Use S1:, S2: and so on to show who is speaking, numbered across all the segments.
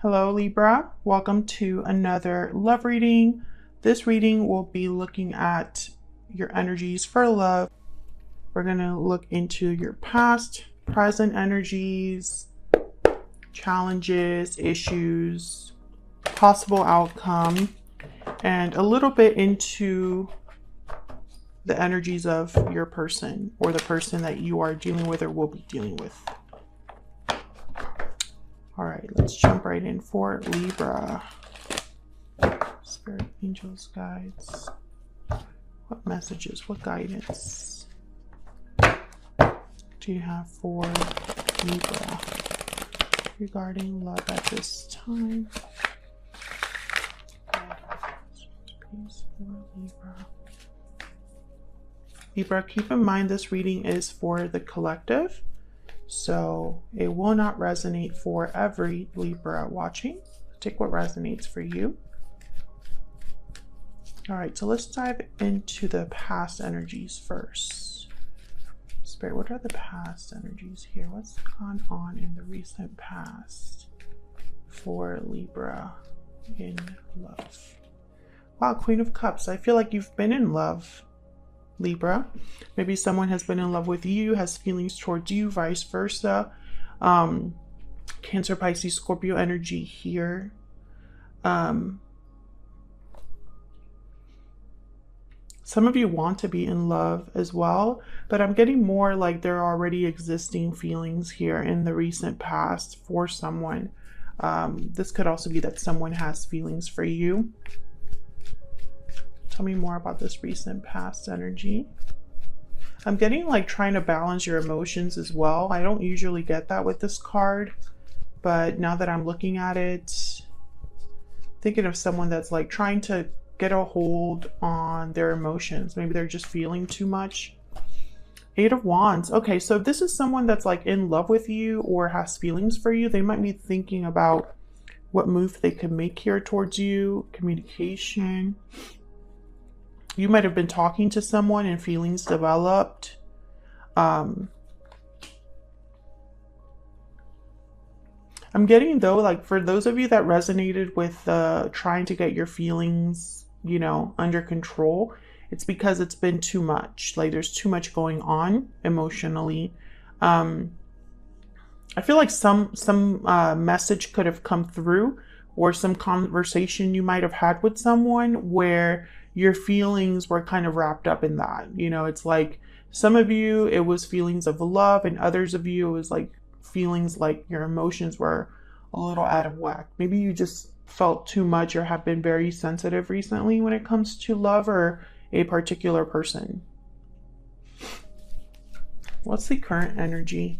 S1: Hello Libra, welcome to another love reading. This reading will be looking at your energies for love. We're going to look into your past, present energies, challenges, issues, possible outcome, and a little bit into the energies of your person or the person that you are dealing with or will be dealing with. All right, let's jump right in for Libra. Spirit, angels, guides. What messages, what guidance do you have for Libra regarding love at this time? Please for Libra. Libra, keep in mind this reading is for the collective. So it will not resonate for every Libra watching. Take what resonates for you. All right, so let's dive into the past energies first. Spirit, what are the past energies here? What's gone on in the recent past for Libra in love? Wow, Queen of Cups. I feel like you've been in love, Libra. Maybe someone has been in love with you, has feelings towards you, vice versa. Cancer, Pisces, Scorpio energy here. Some of you want to be in love as well, but I'm getting more like there are already existing feelings here in the recent past for someone. This could also be that someone has feelings for you. Tell me more about this recent past energy. I'm getting like trying to balance your emotions as well. I don't usually get that with this card, but now that I'm looking at it, thinking of someone that's like trying to get a hold on their emotions. Maybe they're just feeling too much. Eight of Wands. Okay, so if this is someone that's like in love with you or has feelings for you, they might be thinking about what move they could make here towards you. Communication. You might have been talking to someone and feelings developed. I'm getting though, like for those of you that resonated with trying to get your feelings, you know, under control, it's because it's been too much. Like there's too much going on emotionally. I feel like some message could have come through or some conversation you might have had with someone where your feelings were kind of wrapped up in that. You know, it's like some of you, it was feelings of love, and others of you, it was like feelings like your emotions were a little out of whack. Maybe you just felt too much or have been very sensitive recently when it comes to love or a particular person. What's the current energy?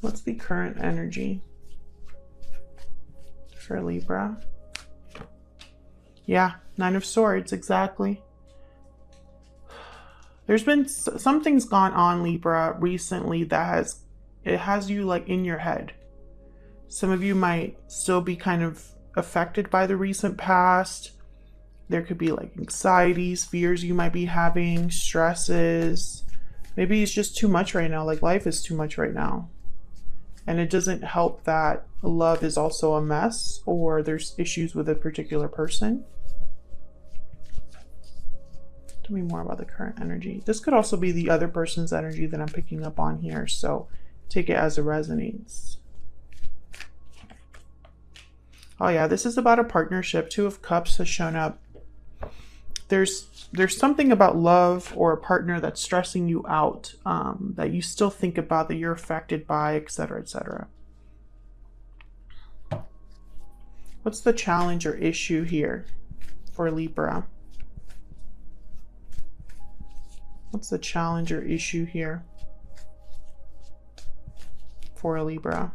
S1: What's the current energy for Libra? Yeah, Nine of Swords, exactly. There's been something's gone on, Libra, recently that has you like in your head. Some of you might still be kind of affected by the recent past. There could be like anxieties, fears you might be having, stresses. Maybe it's just too much right now, like life is too much right now. And it doesn't help that love is also a mess or there's issues with a particular person. Tell me more about the current energy. This could also be the other person's energy that I'm picking up on here, so take it as it resonates. Oh yeah, this is about a partnership. Two of Cups has shown up. There's something about love or a partner that's stressing you out, that you still think about, that you're affected by, etc., etc. What's the challenge or issue here for Libra? What's the challenge or issue here for Libra?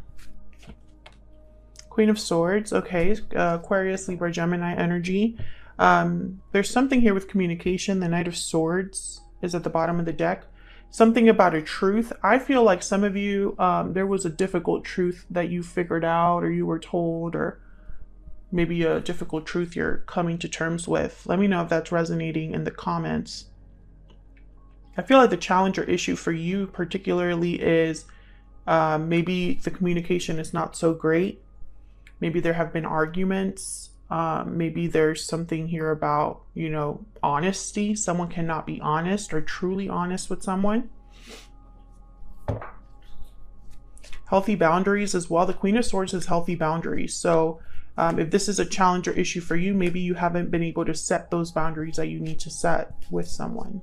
S1: Queen of Swords. Okay, Aquarius, Libra, Gemini energy. There's something here with communication. The Knight of Swords is at the bottom of the deck. Something about a truth. I feel like some of you, there was a difficult truth that you figured out or you were told, or maybe a difficult truth you're coming to terms with. Let me know if that's resonating in the comments. I feel like the challenge or issue for you particularly is Maybe the communication is not so great. Maybe there have been arguments. Maybe there's something here about, you know, honesty. Someone cannot be honest or truly honest with someone. Healthy boundaries as well. The Queen of Swords is healthy boundaries. So if this is a challenge or issue for you, maybe you haven't been able to set those boundaries that you need to set with someone.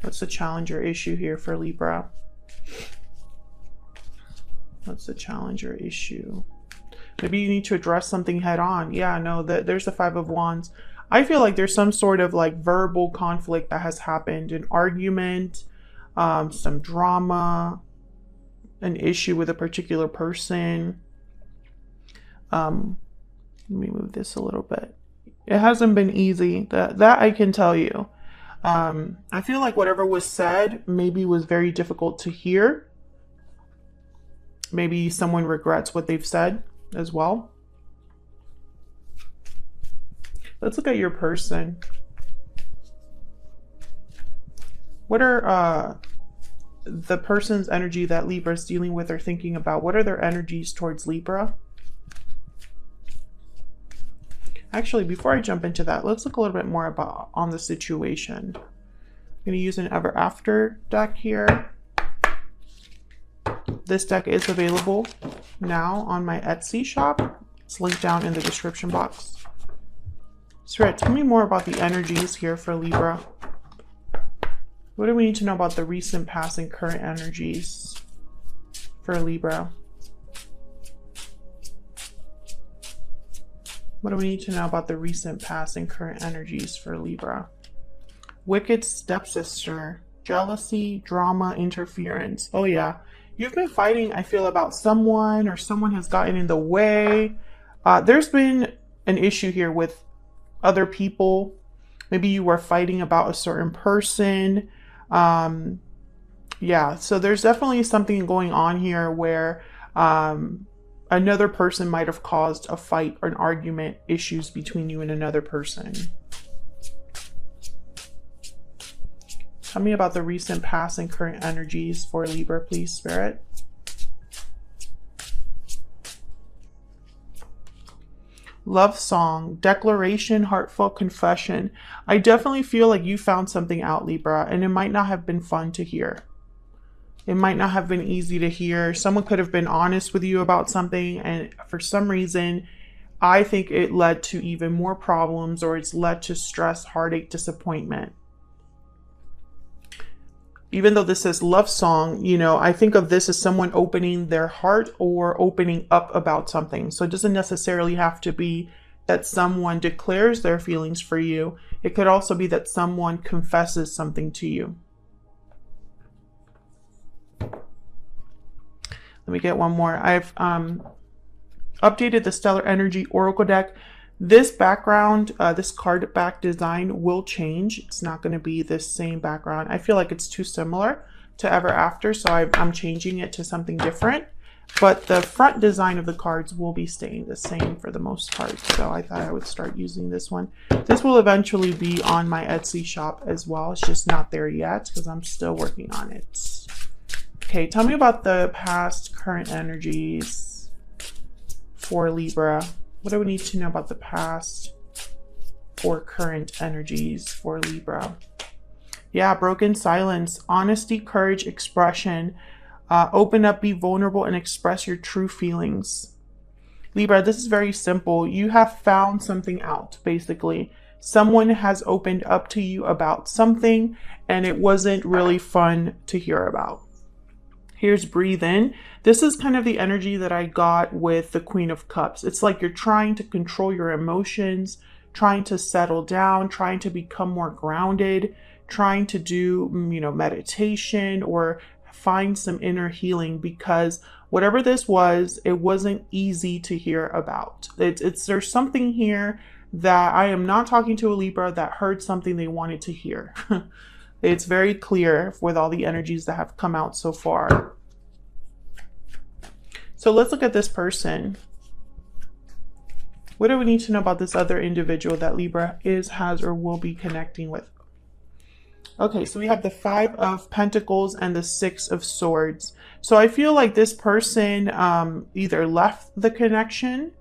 S1: What's the challenge or issue here for Libra? What's the challenge or issue? Maybe you need to address something head on. Yeah, no, there's the Five of Wands. I feel like there's some sort of like verbal conflict that has happened, an argument, some drama, an issue with a particular person. Let me move this a little bit. It hasn't been easy. That I can tell you. I feel like whatever was said maybe was very difficult to hear. Maybe someone regrets what they've said as well. Let's look at your person. What are the person's energy that Libra is dealing with or thinking about? What are their energies towards Libra? Actually, before I jump into that, let's look a little bit more about on the situation. I'm going to use an Ever After deck here. This deck is available now on my Etsy shop. It's linked down in the description box. Spirit, tell me more about the energies here for Libra. What do we need to know about the recent, past, and current energies for Libra? What do we need to know about the recent, past, and current energies for Libra? Wicked stepsister, jealousy, drama, interference. Oh yeah, you've been fighting, I feel, about someone, or someone has gotten in the way. There's been an issue here with other people. Maybe you were fighting about a certain person. Yeah, so there's definitely something going on here where another person might have caused a fight or an argument, issues between you and another person. Tell me about the recent, past, and current energies for Libra, please, Spirit. Love song, declaration, heartfelt confession. I definitely feel like you found something out, Libra, and it might not have been fun to hear. It might not have been easy to hear. Someone could have been honest with you about something, and for some reason, I think it led to even more problems, or it's led to stress, heartache, disappointment. Even though this says love song, you know, I think of this as someone opening their heart or opening up about something. So it doesn't necessarily have to be that someone declares their feelings for you. It could also be that someone confesses something to you. Let me get one more. I've updated the Stellar Energy Oracle deck. This background, this card back design will change. It's not going to be the same background. I feel like it's too similar to Ever After, so I'm changing it to something different. But the front design of the cards will be staying the same for the most part. So I thought I would start using this one. This will eventually be on my Etsy shop as well. It's just not there yet because I'm still working on it. Okay, tell me about the past, current energies for Libra. What do we need to know about the past or current energies for Libra? Yeah, broken silence, honesty, courage, expression. Open up, be vulnerable, and express your true feelings. Libra, this is very simple. You have found something out, basically. Someone has opened up to you about something, and it wasn't really fun to hear about. Here's breathe in. This is kind of the energy that I got with the Queen of Cups. It's like you're trying to control your emotions, trying to settle down, trying to become more grounded, trying to do, you know, meditation or find some inner healing, because whatever this was, it wasn't easy to hear about. There's something here that I am not talking to a Libra that heard something they wanted to hear. It's very clear with all the energies that have come out so far. So let's look at this person. What do we need to know about this other individual that Libra is, has, or will be connecting with? Okay, so we have the Five of Pentacles and the Six of Swords. So I feel like this person either left the connection,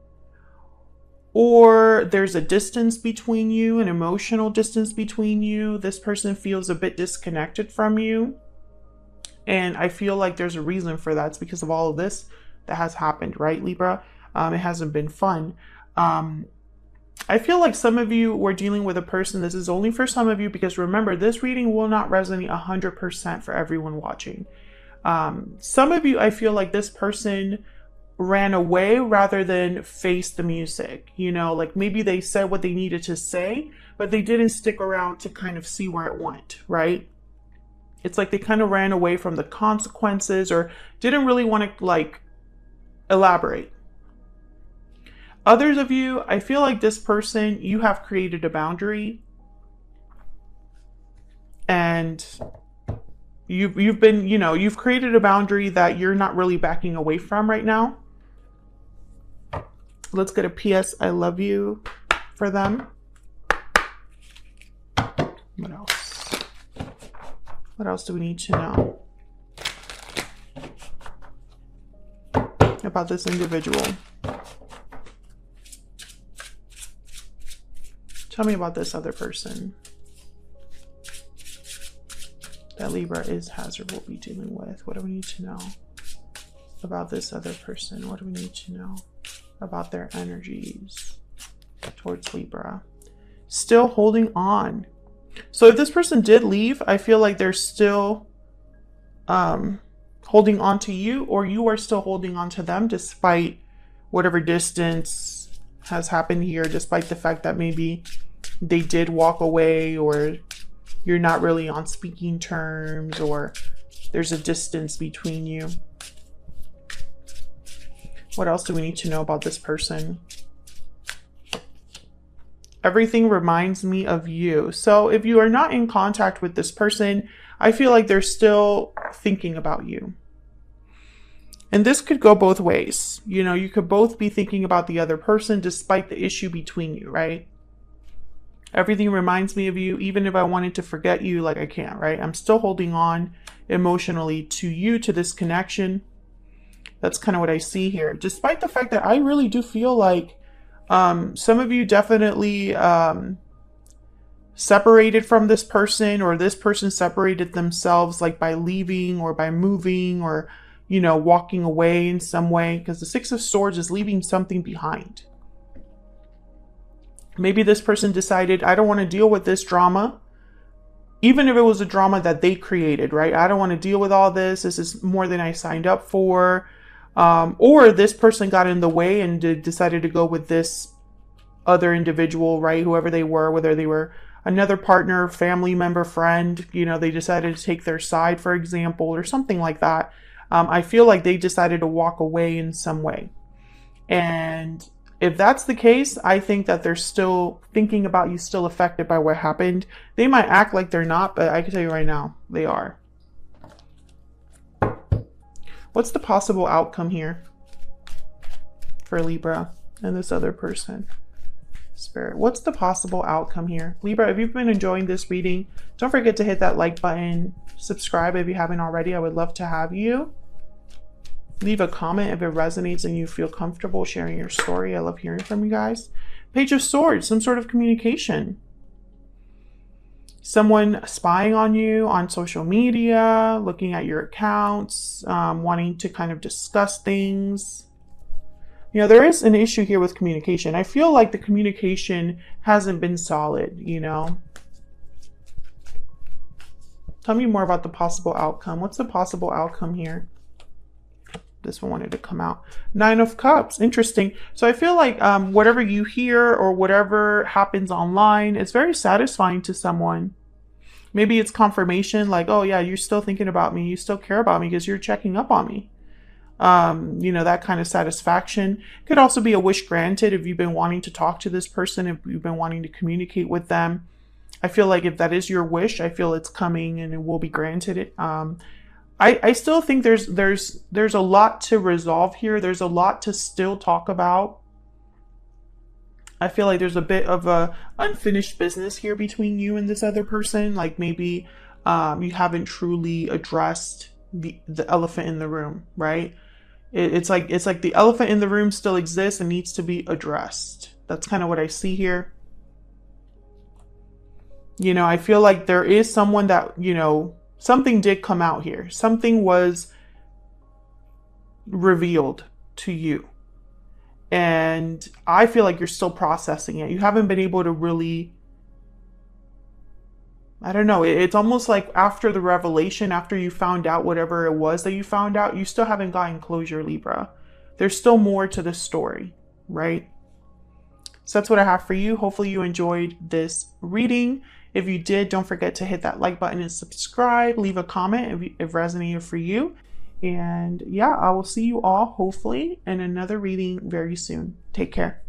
S1: or there's a distance between you, an emotional distance between you. This person feels a bit disconnected from you. And I feel like there's a reason for that. It's because of all of this that has happened, right, Libra? It hasn't been fun. I feel like some of you were dealing with a person. This is only for some of you, because remember, this reading will not resonate 100% for everyone watching. Some of you, I feel like this person ran away rather than face the music. You know, like maybe they said what they needed to say, but they didn't stick around to kind of see where it went, right? It's like they kind of ran away from the consequences, or didn't really want to like elaborate. Others of you, I feel like this person, you have created a boundary, and you've been, you know, you've created a boundary that you're not really backing away from right now. Let's get a PS I love you for them. What else? What else do we need to know about this individual? Tell me about this other person that Libra has or will be dealing with. What do we need to know about this other person? What do we need to know about their energies towards Libra? Still holding on. So if this person did leave, I feel like they're still holding on to you, or you are still holding on to them despite whatever distance has happened here, despite the fact that maybe they did walk away, or you're not really on speaking terms, or there's a distance between you. What else do we need to know about this person? Everything reminds me of you. So if you are not in contact with this person, I feel like they're still thinking about you. And this could go both ways. You know, you could both be thinking about the other person despite the issue between you, right? Everything reminds me of you. Even if I wanted to forget you, like I can't, right? I'm still holding on emotionally to you, to this connection. That's kind of what I see here. Despite the fact that I really do feel like some of you definitely separated from this person, or this person separated themselves, like by leaving or by moving, or, you know, walking away in some way, because the Six of Swords is leaving something behind. Maybe this person decided, I don't want to deal with this drama, even if it was a drama that they created, right? I don't want to deal with all this. This is more than I signed up for. Or this person got in the way and decided to go with this other individual, right? Whoever they were, whether they were another partner, family member, friend, you know, they decided to take their side, for example, or something like that. I feel like they decided to walk away in some way. And if that's the case, I think that they're still thinking about you, still affected by what happened. They might act like they're not, but I can tell you right now, they are. What's the possible outcome here for Libra and this other person? Spirit, what's the possible outcome here? Libra, if you've been enjoying this reading, don't forget to hit that like button. Subscribe if you haven't already. I would love to have you. Leave a comment if it resonates and you feel comfortable sharing your story. I love hearing from you guys. Page of Swords, some sort of communication. Someone spying on you on social media, looking at your accounts, wanting to kind of discuss things. You know, there is an issue here with communication. I feel like the communication hasn't been solid, you know. Tell me more about the possible outcome. What's the possible outcome here? This one wanted to come out. Nine of Cups. Interesting. So I feel like whatever you hear or whatever happens online, it's very satisfying to someone. Maybe it's confirmation, like, oh yeah, you're still thinking about me. You still care about me because you're checking up on me. You know, that kind of satisfaction. Could also be a wish granted if you've been wanting to talk to this person, if you've been wanting to communicate with them. I feel like if that is your wish, I feel it's coming and it will be granted. I still think there's a lot to resolve here. There's a lot to still talk about. I feel like there's a bit of a unfinished business here between you and this other person. Like maybe You haven't truly addressed the elephant in the room, right? It's like the elephant in the room still exists and needs to be addressed. That's kind of what I see here. You know, I feel like there is someone that, you know, something did come out here. Something was revealed to you. And I feel like you're still processing it. You haven't been able to really, I don't know. It's almost like after the revelation, after you found out whatever it was that you found out, you still haven't gotten closure, Libra. There's still more to the story, right? So that's what I have for you. Hopefully you enjoyed this reading. If you did, don't forget to hit that like button and subscribe. Leave a comment if it resonated for you. And yeah, I will see you all hopefully in another reading very soon. Take care.